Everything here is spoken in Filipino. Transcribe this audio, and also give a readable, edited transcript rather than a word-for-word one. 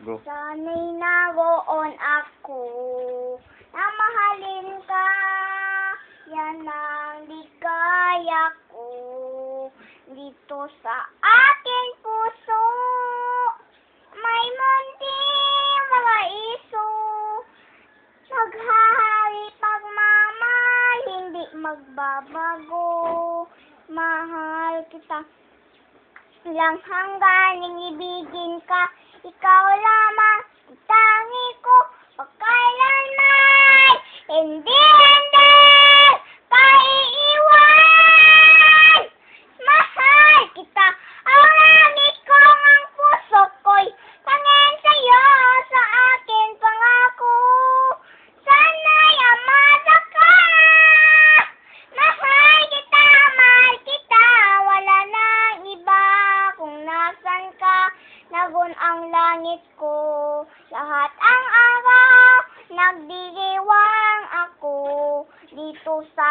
Go. Sana'y naroon ako na mahalin ka. Yan ang ligaya ko dito sa aking puso. May munting paraiso, maghahari pagmamahal, hindi magbabago. Mahal kita lang hanggang ibigin ka. Ikaw lamang ang tangi ko pagkailanman. Hindi kaiiwan. Mahal kita, ang langit ko, ang puso ko'y tangin sa'yo, sa akin pangako. Sana'y amasa ka. Mahal kita, wala nang iba. Kung nasan ka, nagun ang langit ko. Lahat ang araw, nagdiriwang ako dito sa